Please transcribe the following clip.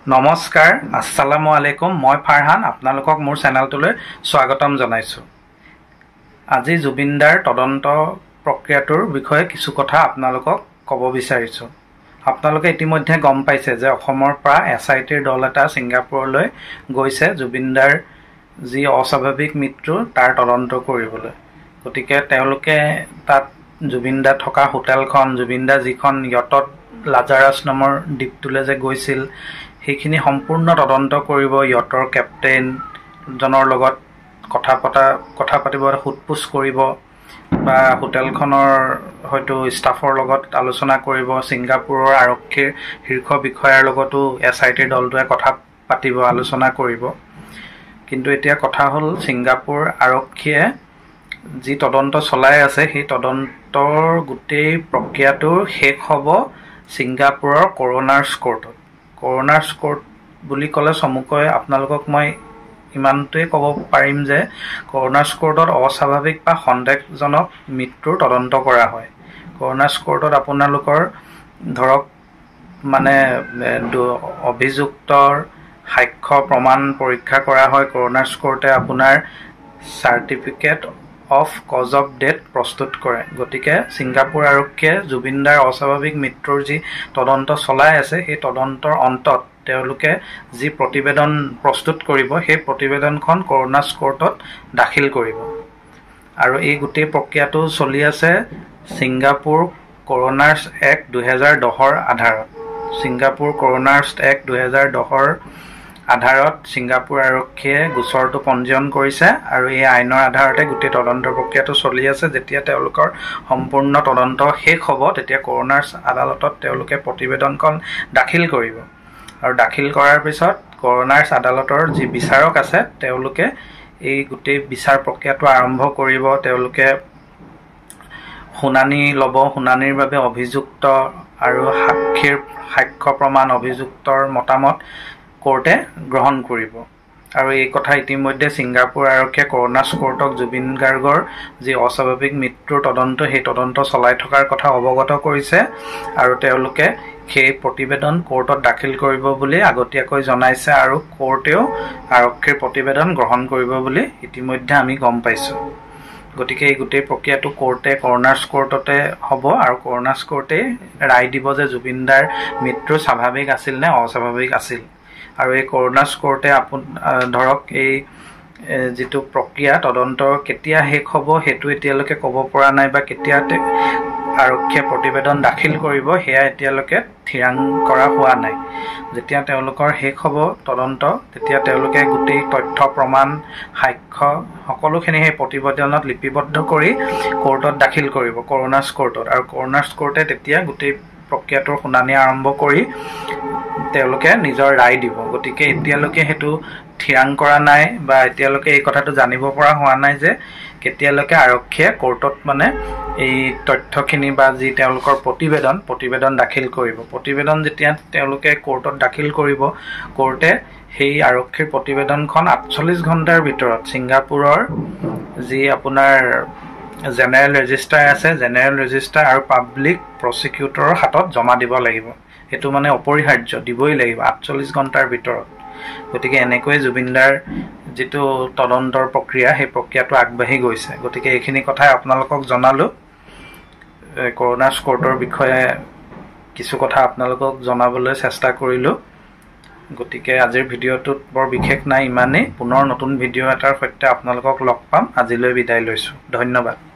নমস্কাৰ, আসসালামু আলাইকুম। মই ফাৰহান, আপোনালোকক মোৰ চেনেলটোলৈ স্বাগতম জনাইছোঁ। আজি জুবিনদাৰ তদন্ত প্ৰক্ৰিয়াটোৰ বিষয়ে কিছু কথা আপোনালোকক ক'ব বিচাৰিছোঁ। আপোনালোকে ইতিমধ্যে গম পাইছে যে অসমৰ পৰা SITৰ দল এটা ছিংগাপুৰলৈ গৈছে জুবিনদাৰ যি অস্বাভাৱিক মৃত্যু তাৰ তদন্ত কৰিবলৈ। গতিকে তেওঁলোকে তাত জুবিনদা থকা হোটেলখন, জুবিনদা যিখন য়টত লাজাৰাছ নামৰ দ্বীপটোলৈ যে গৈছিল সেইখিনি সম্পূৰ্ণ তদন্ত কৰিব। য়টৰ কেপ্টেইনজনৰ লগত কথা পাতিব, সোধপোছ কৰিব বা হোটেলখনৰ হয়তো ষ্টাফৰ লগত আলোচনা কৰিব। ছিংগাপুৰৰ আৰক্ষীৰ শীৰ্ষ বিষয়াৰ লগতো SITৰ দলটোৱে কথা পাতিব, আলোচনা কৰিব। কিন্তু এতিয়া কথা হ'ল, ছিংগাপুৰ আৰক্ষীয়ে যি তদন্ত চলাই আছে সেই তদন্তৰ গোটেই প্ৰক্ৰিয়াটো শেষ হ'ব ছিংগাপুৰৰ কৰোনাৰ্ছ কোৰ্টত। কৰোনাৰ্ছ কোৰ্ট বুলি ক'লে চমুকৈ আপোনালোকক মই ইমানটোৱে ক'ব পাৰিম যে কৰোনাৰ্ছ কোৰ্টত অস্বাভাৱিক বা সন্দেহজনক মৃত্যুৰ তদন্ত কৰা হয়। কৰোনাৰ্ছ কোৰ্টত আপোনালোকৰ ধৰক অভিযুক্তৰ সাক্ষ্য প্ৰমাণ পৰীক্ষা কৰা হয়। কৰোনাৰ্ছ কোৰ্টে আপোনাৰ certificate of cause of death প্ৰস্তুত কৰে। গতিকে ছিংগাপুৰ আৰক্ষীয়ে জুবিনদাৰ অস্বাভাৱিক মৃত্যুৰ যি তদন্ত চলাই আছে সেই তদন্তৰ অন্তত তেওঁলোকে যি প্ৰতিবেদন প্ৰস্তুত কৰিব সেই প্ৰতিবেদনখন কৰোনাৰ্ছ কোৰ্টত দাখিল কৰিব। আৰু এই গোটেই প্ৰক্ৰিয়াটো চলি আছে ছিংগাপুৰ কৰোনাৰ্ছ এক্ট 2010ৰ আধাৰত। ছিংগাপুৰ কৰোনাৰ্ছ এক্ট 2010ৰ আধাৰত ছিংগাপুৰ আৰক্ষীয়ে গোচৰটো পঞ্জীয়ন কৰিছে আৰু এই আইনৰ আধাৰতে গোটেই তদন্ত প্ৰক্ৰিয়াটো চলি আছে। যেতিয়া তেওঁলোকৰ সম্পূৰ্ণ তদন্ত শেষ হ'ব তেতিয়া কৰোনাৰ্ছ আদালতত তেওঁলোকে প্ৰতিবেদনখন দাখিল কৰিব। আৰু দাখিল কৰাৰ পিছত কৰোনাৰ্ছ আদালতৰ যি বিচাৰক আছে তেওঁলোকে এই গোটেই বিচাৰ প্ৰক্ৰিয়াটো আৰম্ভ কৰিব। তেওঁলোকে শুনানি ল'ব। শুনানিৰ বাবে অভিযুক্ত আৰু সাক্ষ্য প্ৰমাণ, অভিযুক্তৰ মতামত কোৰ্টে গ্ৰহণ কৰিব। আৰু এই কথা ইতিমধ্যে ছিংগাপুৰ আৰক্ষীয়ে কৰোনাৰ্ছ কোৰ্টক জুবিন গাৰ্গৰ যি অস্বাভাৱিক মৃত্যুৰ তদন্ত সেই তদন্ত চলাই থকাৰ কথা অৱগত কৰিছে আৰু তেওঁলোকে সেই প্ৰতিবেদন কোৰ্টত দাখিল কৰিব বুলি আগতীয়াকৈ জনাইছে আৰু কোৰ্টেও আৰক্ষীৰ প্ৰতিবেদন গ্ৰহণ কৰিব বুলি ইতিমধ্যে আমি গম পাইছোঁ। গতিকে এই গোটেই প্ৰক্ৰিয়াটো কৰোনাৰ্ছ কোৰ্টতে হ'ব আৰু কৰোনাৰ্ছ কোৰ্টে ৰায় দিব যে জুবিনদাৰ মৃত্যু স্বাভাৱিক আছিল নে অস্বাভাৱিক আছিল। আৰু এই কৰোনাৰ্ছ কোৰ্টে ধৰক এই যিটো প্ৰক্ৰিয়া তদন্ত কেতিয়া শেষ হ'ব সেইটো এতিয়ালৈকে ক'ব পৰা নাই বা কেতিয়া আৰক্ষীয়ে প্ৰতিবেদন দাখিল কৰিব সেয়া এতিয়ালৈকে থিৰাং কৰা হোৱা নাই। যেতিয়া তেওঁলোকৰ শেষ হ'ব তদন্ত তেতিয়া তেওঁলোকে গোটেই তথ্য প্ৰমাণ সাক্ষ্য সকলোখিনি সেই প্ৰতিবেদনত লিপিবদ্ধ কৰি কোৰ্টত দাখিল কৰিব, কৰোনাৰ্ছ কোৰ্টত। আৰু কৰোনাৰ্ছ কোৰ্টে তেতিয়া গোটেই প্ৰক্ৰিয়াটোৰ শুনানি আৰম্ভ কৰি তেওঁলোকে নিজৰ ৰায় দিব। গতিকে এতিয়ালৈকে সেইটো থিৰাং কৰা নাই বা এতিয়ালৈকে এই কথাটো জানিব পৰা হোৱা নাই যে কেতিয়ালৈকে আৰক্ষীয়ে কোৰ্টত এই তথ্যখিনি বা যি তেওঁলোকৰ প্ৰতিবেদন দাখিল কৰিব। প্ৰতিবেদন যেতিয়া তেওঁলোকে কোৰ্টত দাখিল কৰিব, কোৰ্টে সেই আৰক্ষীৰ প্ৰতিবেদনখন 48 ঘণ্টাৰ ভিতৰত ছিংগাপুৰৰ যি আপোনাৰ জেনেৰেল ৰেজিষ্টাৰ আছে, জেনেৰেল ৰেজিষ্টাৰ আৰু পাব্লিক প্ৰচিকিউটৰৰ হাতত জমা দিব লাগিব। সেইটো অপৰিহাৰ্য, দিবই লাগিব 48 ঘণ্টাৰ ভিতৰত। গতিকে এনেকৈয়ে জুবিনদাৰ যিটো তদন্তৰ প্ৰক্ৰিয়া সেই প্ৰক্ৰিয়াটো আগবাঢ়ি গৈছে। গতিকে এইখিনি কথাই আপোনালোকক জনালোঁ। কৰোনাৰ্ছ কোৰ্টৰ বিষয়ে কিছু কথা আপোনালোকক জনাবলৈ চেষ্টা কৰিলোঁ। গতিকে আজিৰ ভিডিঅ'টোত বৰ বিশেষ নাই, ইমানেই। পুনৰ নতুন ভিডিঅ' এটাৰ সৈতে আপোনালোকক লগ পাম। আজিলৈ বিদায় লৈছোঁ। ধন্যবাদ।